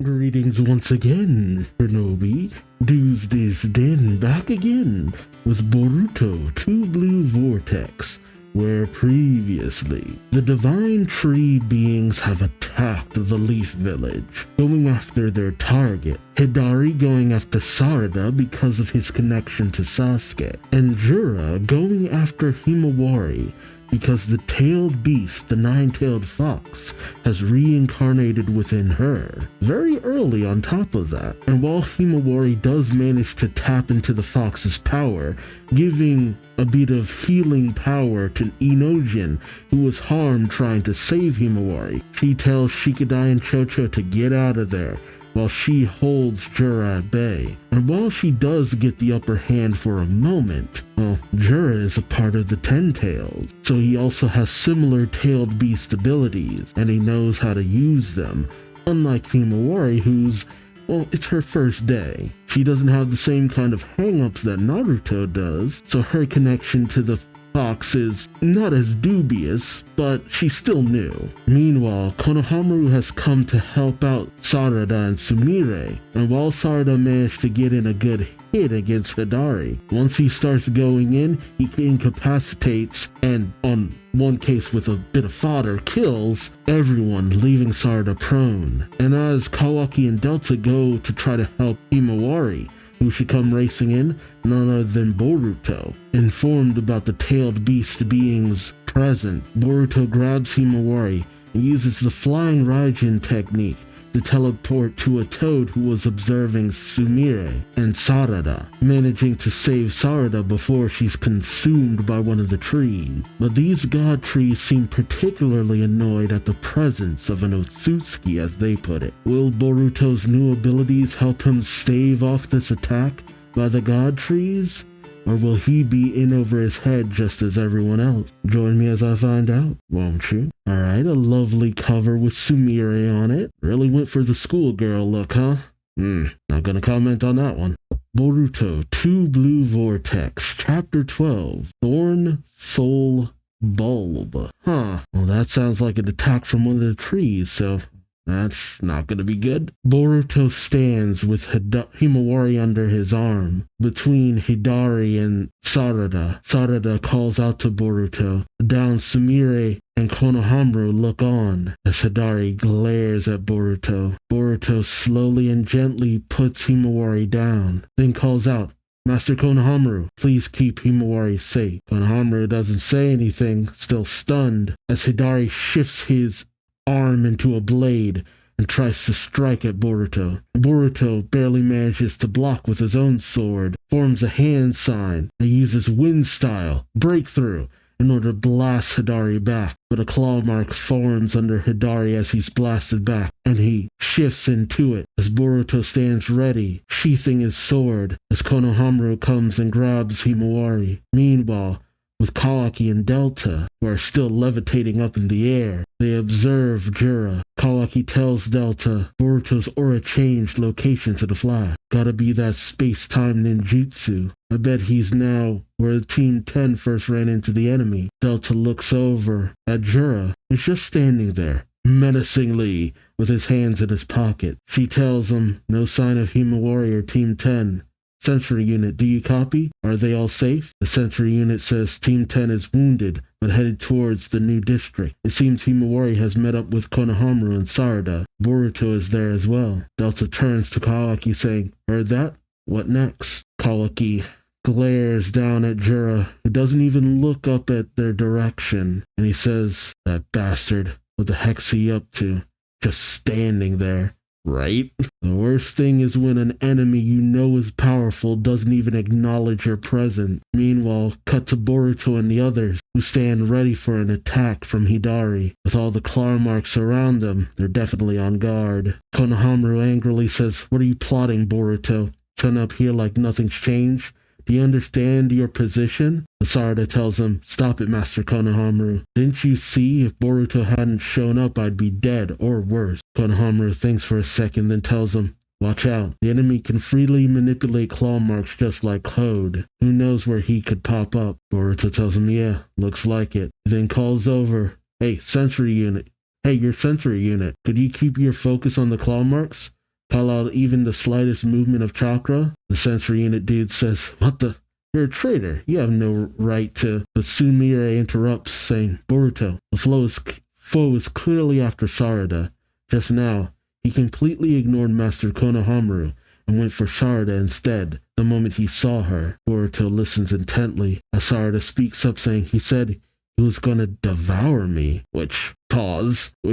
Greetings once again, Shinobi. Duuz-Diz-Din back again with Boruto 2 Blue Vortex, where previously the divine tree beings have attacked the Leaf Village, going after their target, Hidari going after Sarada because of his connection to Sasuke, and Jura going after Himawari because the tailed beast, the nine-tailed fox, has reincarnated within her, very early on top of that. And while Himawari does manage to tap into the fox's power, giving a bit of healing power to Inojin, who was harmed trying to save Himawari, she tells Shikadai and Chocho to get out of there, while she holds Jura at bay. And while she does get the upper hand for a moment, well, Jura is a part of the Ten Tails, so he also has similar tailed beast abilities, and he knows how to use them, unlike Himawari, who's, well, it's her first day. She doesn't have the same kind of hang-ups that Naruto does, so her connection to the fox is not as dubious, but she's still new. Meanwhile, Konohamaru has come to help out Sarada and Sumire, and while Sarada managed to get in a good hit against Hidari, once he starts going in, he incapacitates and, on one case with a bit of fodder, kills everyone, leaving Sarada prone. And as Kawaki and Delta go to try to help Himawari, who should come racing in, none other than Boruto. Informed about the tailed beast beings present, Boruto grabs Himawari and uses the flying Raijin technique to teleport to a toad who was observing Sumire and Sarada, managing to save Sarada before she's consumed by one of the trees. But these god trees seem particularly annoyed at the presence of an Otsutsuki, as they put it. Will Boruto's new abilities help him stave off this attack by the god trees? Or will he be in over his head just as everyone else? Join me as I find out, won't you? Alright, a lovely cover with Sumire on it. Really went for the schoolgirl look, huh? Not gonna comment on that one. Boruto 2 Blue Vortex, Chapter 12, Thorn Soul Bulb. Well, that sounds like an attack from one of the trees, so that's not gonna be good. Boruto stands with Himawari under his arm, between Hidari and Sarada. Sarada calls out to Boruto. Down Sumire and Konohamaru look on as Hidari glares at Boruto. Boruto slowly and gently puts Himawari down, then calls out, "Master Konohamaru, please keep Himawari safe." Konohamaru doesn't say anything, still stunned, as Hidari shifts his arm into a blade and tries to strike at Boruto. Boruto barely manages to block with his own sword, forms a hand sign, and uses wind style, breakthrough, in order to blast Hidari back. But a claw mark forms under Hidari as he's blasted back, and he shifts into it as Boruto stands ready, sheathing his sword, as Konohamaru comes and grabs Himawari. Meanwhile, with Kawaki and Delta, who are still levitating up in the air, they observe Jura. Kawaki tells Delta Boruto's aura changed location to the flash. Gotta be that space-time ninjutsu. I bet he's now where Team 10 first ran into the enemy. Delta looks over at Jura, who's just standing there, menacingly, with his hands in his pocket. She tells him, no sign of Himawari or Team 10. Sentry unit, do you copy? Are they all safe? The sentry unit says Team 10 is wounded, but headed towards the new district. It seems Himawari has met up with Konohamaru and Sarada. Boruto is there as well. Delta turns to Kawaki saying, "Heard that? What next?" Kawaki glares down at Jura, who doesn't even look up at their direction, and he says, "That bastard, what the heck's he up to? Just standing there. Right? The worst thing is when an enemy you know is powerful doesn't even acknowledge your presence." Meanwhile, cut to Boruto and the others, who stand ready for an attack from Hidari. With all the claw marks around them, they're definitely on guard. Konohamaru angrily says, "What are you plotting, Boruto? Turn up here like nothing's changed? Do you understand your position?" Sarada tells him, "Stop it, Master Konohamaru. Didn't you see if Boruto hadn't shown up I'd be dead or worse?" Konohamaru thinks for a second, then tells him, "Watch out. The enemy can freely manipulate claw marks just like code. Who knows where he could pop up?" Boruto tells him, "Yeah, looks like it." He then calls over, "Hey, sentry unit. Hey, your sentry unit. Could you keep your focus on the claw marks? call out even the slightest movement of chakra, the sensory unit dude says, "What the? You're a traitor. You have no right to." But Sumire interrupts, saying, "Boruto, the foe is clearly after Sarada. Just now, he completely ignored Master Konohamaru and went for Sarada instead. The moment he saw her." Boruto listens intently as Sarada speaks up, saying, "He said he was gonna devour me," which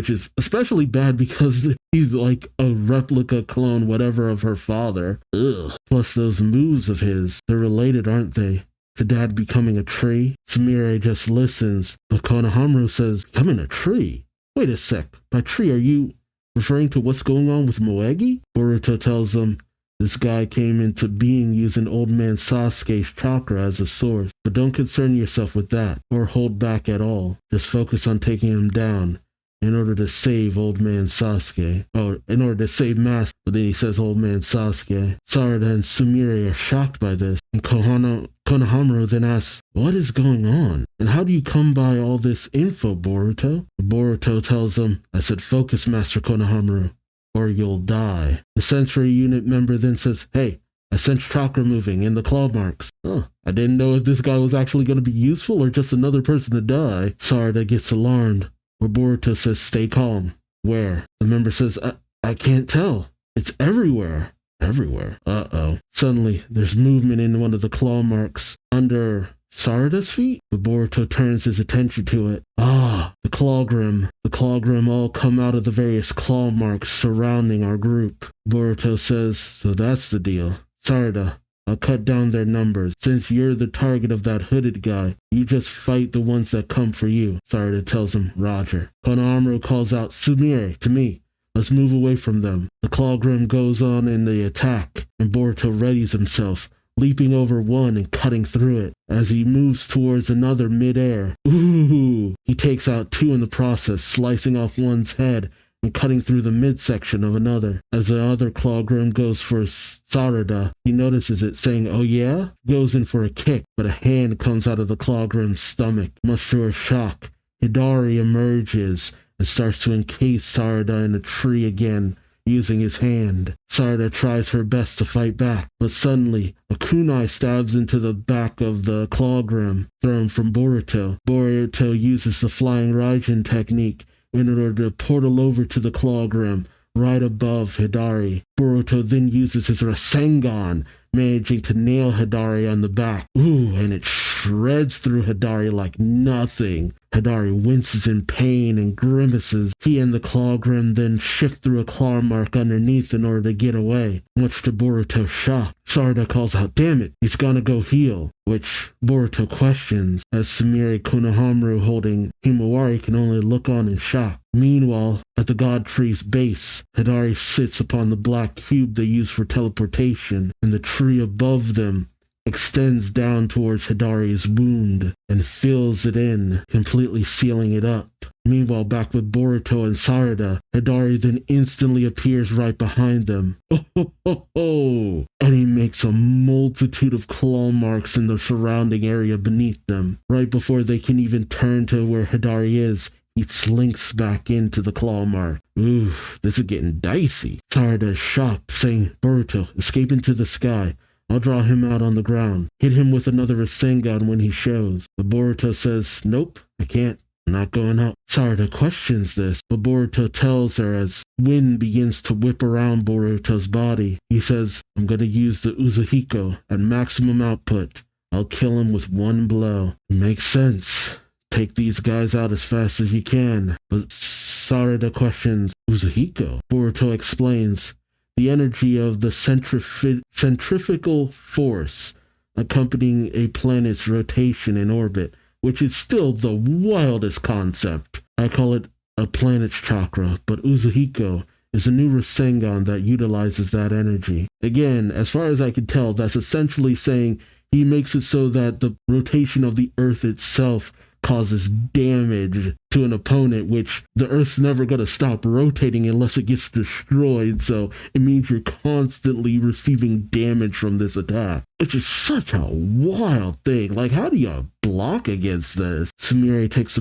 is especially bad because he's like a replica clone, whatever, of her father. Ugh. Plus those moves of his, they're related, aren't they? To Dad becoming a tree? Sumire just listens, but Konohamaru says, "Becoming a tree? Wait a sec, by tree are you referring to what's going on with Moegi?" Boruto tells him, "This guy came into being using old man Sasuke's chakra as a source, but don't concern yourself with that, or hold back at all. Just focus on taking him down in order to save old man Sasuke. Or in order to save Master." But then he says old man Sasuke. Sarada and Sumire are shocked by this, and Konohamaru then asks, "What is going on? And how do you come by all this info, Boruto?" Boruto tells him, "I said focus, Master Konohamaru, or you'll die." The sensory unit member then says, "Hey, I sense chakra moving in the claw marks." "Oh, I didn't know if this guy was actually going to be useful or just another person to die." Sarada gets alarmed, where Boruto says, "Stay calm." "Where?" The member says, I can't tell. It's everywhere." Everywhere? Uh-oh. Suddenly, there's movement in one of the claw marks under Sarada's feet, but Boruto turns his attention to it. Ah, the clawgrim. The clawgrim all come out of the various claw marks surrounding our group. Boruto says, "So that's the deal. Sarada, I'll cut down their numbers. Since you're the target of that hooded guy, you just fight the ones that come for you." Sarada tells him, "Roger." Konohamaru calls out, "Sumire, to me. Let's move away from them." The clawgrim goes on in the attack, and Boruto readies himself, leaping over one and cutting through it. As he moves towards another mid-air, ooh, he takes out two in the process, slicing off one's head and cutting through the midsection of another. As the other clawgrim goes for Sarada, he notices it, saying, "Oh yeah?" Goes in for a kick, but a hand comes out of the clawgrim's stomach. Much to her shock, Hidari emerges and starts to encase Sarada in a tree again, using his hand. Sarada tries her best to fight back, but suddenly a kunai stabs into the back of the clawgrim, thrown from Boruto. Boruto uses the flying Raijin technique in order to portal over to the clawgrim right above Hidari. Boruto then uses his Rasengan, managing to nail Hidari on the back. Ooh, and it shreds through Hidari like nothing. Hidari winces in pain and grimaces. He and the clawgrim then shift through a claw mark underneath in order to get away, much to Boruto's shock. Sarada calls out, "Damn it, he's gonna go heal," which Boruto questions, as Sumire Konohamaru holding Himawari can only look on in shock. Meanwhile, at the god tree's base, Hidari sits upon the black cube they use for teleportation, and the tree above them extends down towards Hidari's wound and fills it in, completely sealing it up. Meanwhile, back with Boruto and Sarada, Hidari then instantly appears right behind them. Oh! And he makes a multitude of claw marks in the surrounding area beneath them. Right before they can even turn to where Hidari is, he slinks back into the claw mark. Ooh, this is getting dicey. Sarada is shocked, saying, "Boruto, escape into the sky. I'll draw him out on the ground. Hit him with another Rasengan when he shows." But Boruto says, "Nope, I can't. I'm not going out." Sarada questions this, but Boruto tells her as wind begins to whip around Boruto's body. He says, "I'm going to use the Uzuhiko at maximum output. I'll kill him with one blow." Makes sense. Take these guys out as fast as you can. But Sarada questions, "Uzuhiko?" Boruto explains, the energy of the centrifugal force accompanying a planet's rotation in orbit, which is still the wildest concept. I call it a planet's chakra, but Uzuhiko is a new Rasengan that utilizes that energy. Again, as far as I can tell, that's essentially saying he makes it so that the rotation of the Earth itself causes damage to an opponent, which the Earth's never going to stop rotating unless it gets destroyed, so it means you're constantly receiving damage from this attack. Which is such a wild thing. Like, how do you block against this? Sumire takes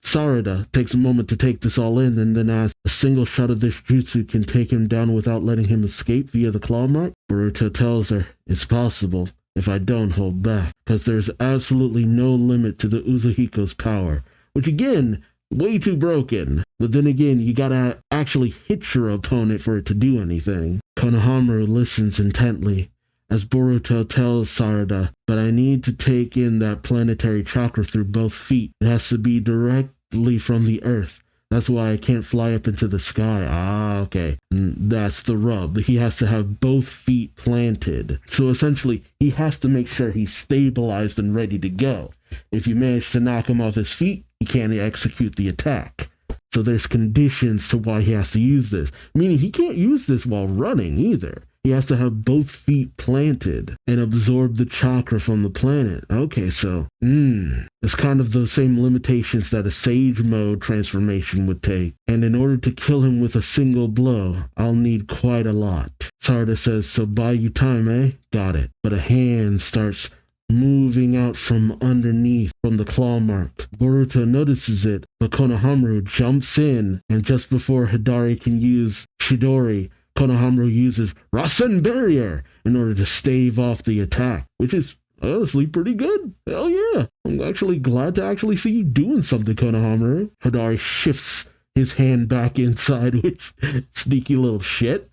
Sarada takes a moment to take this all in and then asks, a single shot of this jutsu can take him down without letting him escape via the claw mark? Boruto tells her, it's possible if I don't hold back, because there's absolutely no limit to the Uzuhiko's power, which again, way too broken. But then again, you gotta actually hit your opponent for it to do anything. Konohamaru listens intently as Boruto tells Sarada, but I need to take in that planetary chakra through both feet. It has to be directly from the earth. That's why I can't fly up into the sky. Okay. And that's the rub. He has to have both feet planted. So essentially, he has to make sure he's stabilized and ready to go. If you manage to knock him off his feet, he can't execute the attack. So there's conditions to why he has to use this. Meaning he can't use this while running either. He has to have both feet planted and absorb the chakra from the planet. Okay, so, it's kind of the same limitations that a Sage Mode transformation would take. And in order to kill him with a single blow, I'll need quite a lot. Sarada says, so buy you time, eh? Got it. But a hand starts moving out from underneath from the claw mark. Boruto notices it, but Konohamaru jumps in, and just before Hidari can use Chidori, Konohamaru uses Rasen Barrier in order to stave off the attack, which is honestly pretty good. Hell yeah. I'm actually glad to actually see you doing something, Konohamaru. Hidari shifts his hand back inside, which sneaky little shit.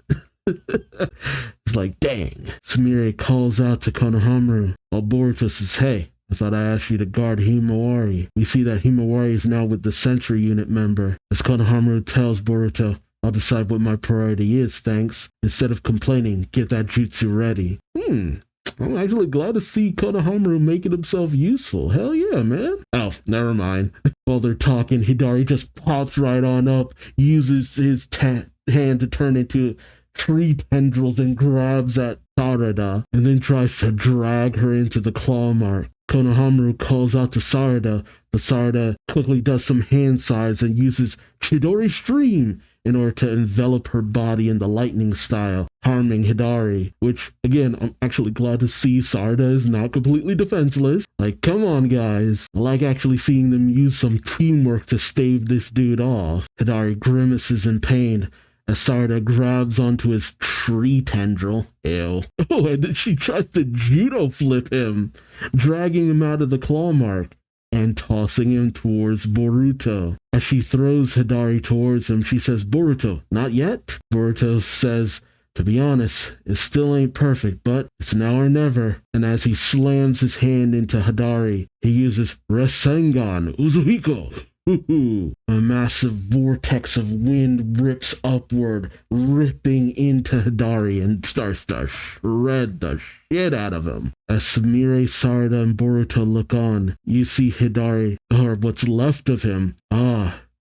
It's like, dang. Sumire calls out to Konohamaru, while Boruto says, hey, I thought I asked you to guard Himawari. We see that Himawari is now with the Sentry Unit member. As Konohamaru tells Boruto, I'll decide what my priority is, thanks. Instead of complaining, get that jutsu ready. I'm actually glad to see Konohamaru making himself useful. Hell yeah, man. Oh, never mind. While they're talking, Hidari just pops right on up, uses his hand to turn into tree tendrils and grabs at Sarada, and then tries to drag her into the claw mark. Konohamaru calls out to Sarada, but Sarada quickly does some hand sides and uses Chidori Stream in order to envelop her body in the lightning style, harming Hidari, which, again, I'm actually glad to see Sarada is not completely defenseless. Like, come on, guys. I like actually seeing them use some teamwork to stave this dude off. Hidari grimaces in pain as Sarada grabs onto his tree tendril. Ew. Oh, and then she tries to judo flip him, dragging him out of the claw mark and tossing him towards Boruto. As she throws Hidari towards him, she says, Boruto, not yet? Boruto says, to be honest, it still ain't perfect, but it's now or never. And as he slams his hand into Hidari, he uses Rasengan Uzuhiko. A massive vortex of wind rips upward, ripping into Hidari and starts to shred the shit out of him. As Sumire, Sarada, and Boruto look on, you see Hidari, or what's left of him,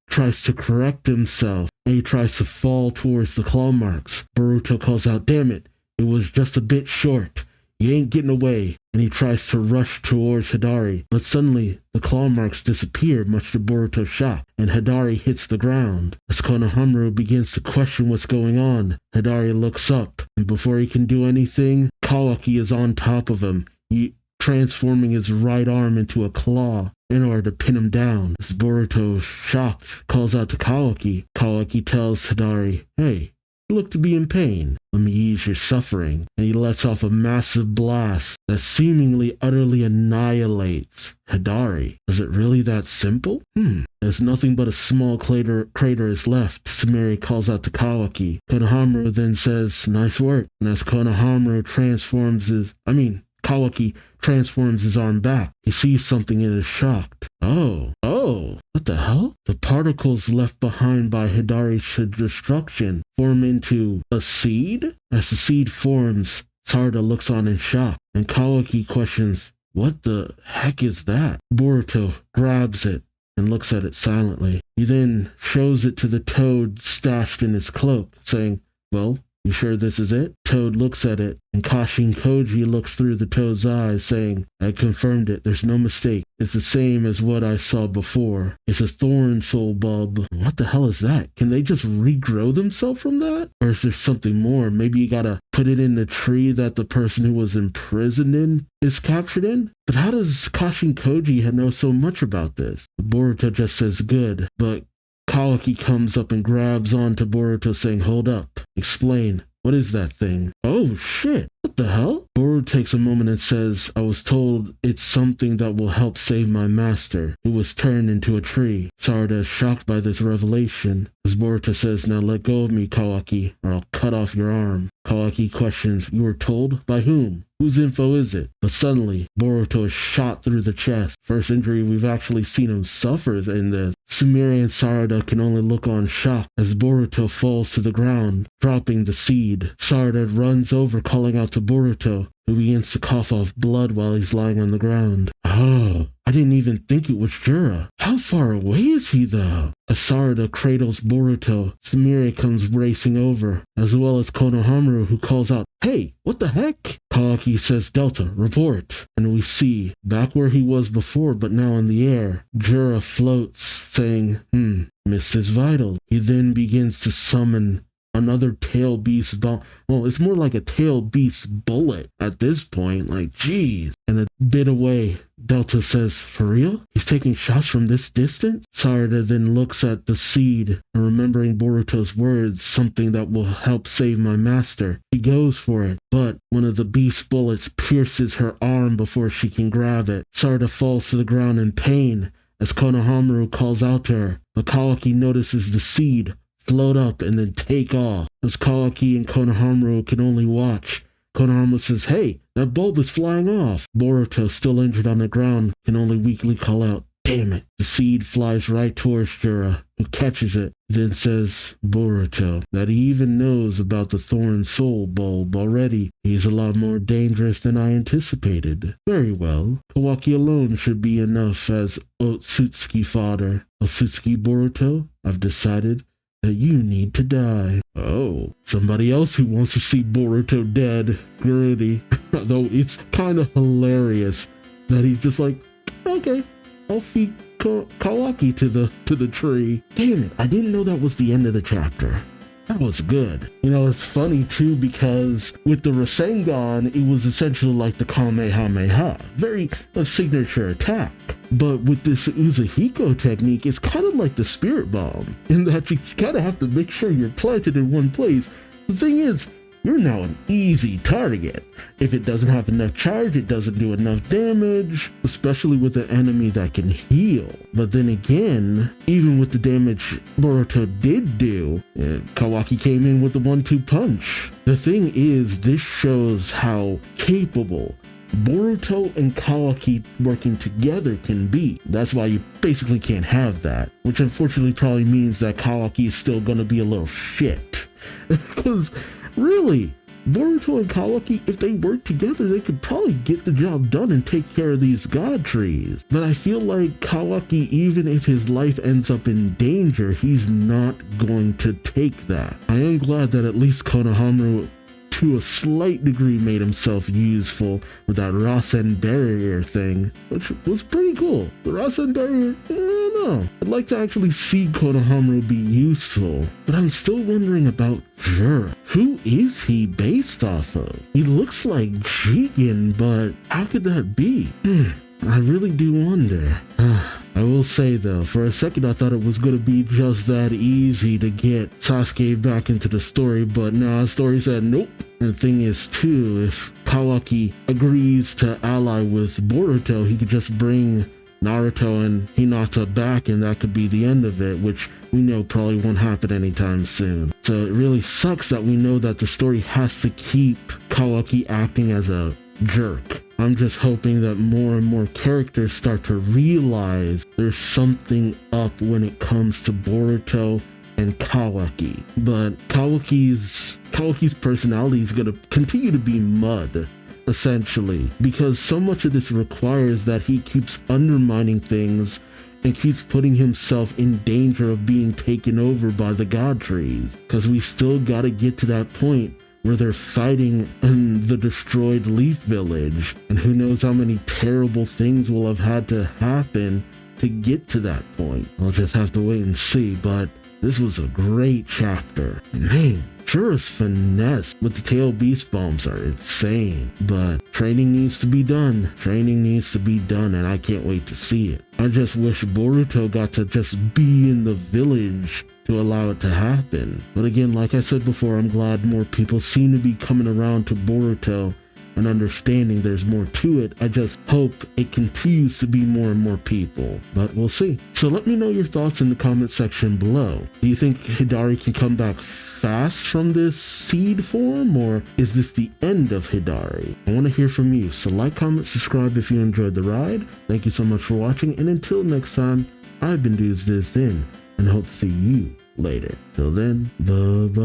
tries to correct himself, and he tries to fall towards the claw marks. Boruto calls out, damn it, it was just a bit short. You ain't getting away, and he tries to rush towards Hidari, but suddenly the claw marks disappear, much to Boruto's shock, and Hidari hits the ground. As Konohamaru begins to question what's going on, Hidari looks up, and before he can do anything, Kawaki is on top of him, transforming his right arm into a claw in order to pin him down. As Boruto, shocked, calls out to Kawaki, Kawaki tells Hidari, hey, you look to be in pain. Let me ease your suffering. And he lets off a massive blast that seemingly utterly annihilates Hidari. Is it really that simple? There's nothing but a small crater is left. Sumire calls out to Kawaki. Konohamaru then says, nice work. And as Kawaki transforms his arm back, he sees something and is shocked. Oh, what the hell? The particles left behind by Hidari's destruction form into a seed? As the seed forms, Sarada looks on in shock, and Kawaki questions, what the heck is that? Boruto grabs it and looks at it silently. He then shows it to the toad stashed in his cloak, saying, well, You sure this is it? Toad looks at it, and Kashin Koji looks through the Toad's eyes, saying, I confirmed it. There's no mistake. It's the same as what I saw before. It's a Thorn soul bulb. What the hell is that? Can they just regrow themselves from that? Or is there something more? Maybe you gotta put it in the tree that the person who was imprisoned in is captured in? But how does Kashin Koji know so much about this? Boruto just says good, but Kawaki comes up and grabs onto Boruto, saying, hold up. Explain. What is that thing? Oh shit. What the hell? Boruto takes a moment and says, I was told it's something that will help save my master, who was turned into a tree. Sarada is shocked by this revelation, as Boruto says, now let go of me, Kawaki, or I'll cut off your arm. Kawaki questions, you were told? By whom? Whose info is it? But suddenly, Boruto is shot through the chest. First injury we've actually seen him suffer in this. Sumire and Sarada can only look on shocked as Boruto falls to the ground, dropping the seed. Sarada runs over, calling out to Boruto, who begins to cough off blood while he's lying on the ground. Oh, I didn't even think it was Jura. How far away is he though? As Sarada cradles Boruto, Sumire comes racing over, as well as Konohamaru, who calls out, hey, what the heck? Kawaki says, Delta, report. And we see, back where he was before but now in the air, Jura floats, saying, missed his vital. He then begins to summon another tail beast bomb. Well, it's more like a tail beast bullet at this point. Like, geez. And a bit away, Delta says, for real? He's taking shots from this distance? Sarada then looks at the seed and remembering Boruto's words, something that will help save my master. She goes for it, but one of the beast bullets pierces her arm before she can grab it. Sarada falls to the ground in pain as Konohamaru calls out to her, but Kawaki notices the seed float up and then take off. As Kawaki and Konohamaru can only watch, Konohamaru says, hey, that bulb is flying off. Boruto, still injured on the ground, can only weakly call out, damn it. The seed flies right towards Jura, who catches it, then says, Boruto, that he even knows about the Thorn soul bulb already. He's a lot more dangerous than I anticipated. Very well. Kawaki alone should be enough as Otsutsuki fodder. Otsutsuki Boruto, I've decided that you need to die. Oh, somebody else who wants to see Boruto dead. Gritty. Though it's kind of hilarious that he's just like, okay, I'll feed Kawaki to the tree. Damn it, I didn't know that was the end of the chapter. That was good. You know, it's funny too because with the Rasengan, it was essentially like the Kamehameha. Very a signature attack. But with this Uzuhiko technique, it's kind of like the Spirit Bomb, in that you kind of have to make sure you're planted in one place. The thing is, you're now an easy target. If it doesn't have enough charge, it doesn't do enough damage, especially with an enemy that can heal. But then again, even with the damage Boruto did do, Kawaki came in with the 1-2 punch. The thing is, this shows how capable Boruto and Kawaki working together can be. That's why you basically can't have that, which unfortunately probably means that Kawaki is still gonna be a little shit. Because really, Boruto and Kawaki, if they work together, they could probably get the job done and take care of these god trees. But I feel like Kawaki, even if his life ends up in danger, he's not going to take that. I am glad that at least Konohamaru, to a slight degree, made himself useful with that Rasen barrier thing, which was pretty cool. The Rasen barrier, I don't know. I'd like to actually see Konohamaru be useful, but I'm still wondering about Jura. Who is he based off of? He looks like Jigen, but how could that be? I really do wonder. I will say though, for a second I thought it was gonna be just that easy to get Sasuke back into the story, but no, the story said nope. And the thing is too, if Kawaki agrees to ally with Boruto, he could just bring Naruto and Hinata back and that could be the end of it, which we know probably won't happen anytime soon. So it really sucks that we know that the story has to keep Kawaki acting as a jerk. I'm just hoping that more and more characters start to realize there's something up when it comes to Boruto and Kawaki. But Kawaki's personality is going to continue to be mud, essentially, because so much of this requires that he keeps undermining things and keeps putting himself in danger of being taken over by the god trees. Because we still gotta get to that point where they're fighting in the destroyed Leaf Village, and who knows how many terrible things will have had to happen to get to that point. I'll just have to wait and see, but this was a great chapter. Man, Shura's finesse with the tail beast bombs are insane, but training needs to be done. Training needs to be done, and I can't wait to see it. I just wish Boruto got to just be in the village to allow it to happen. But again, like I said before, I'm glad more people seem to be coming around to Boruto and understanding there's more to it. I just hope it continues to be more and more people, but we'll see. So let me know your thoughts in the comment section below. Do you think Hidari can come back fast from this seed form, or is this the end of Hidari? I want to hear from you, so like, comment, subscribe if you enjoyed the ride. Thank you so much for watching, and until next time, I've been Duuz-Diz-Din, and hope to see you later. Till then, bye-bye.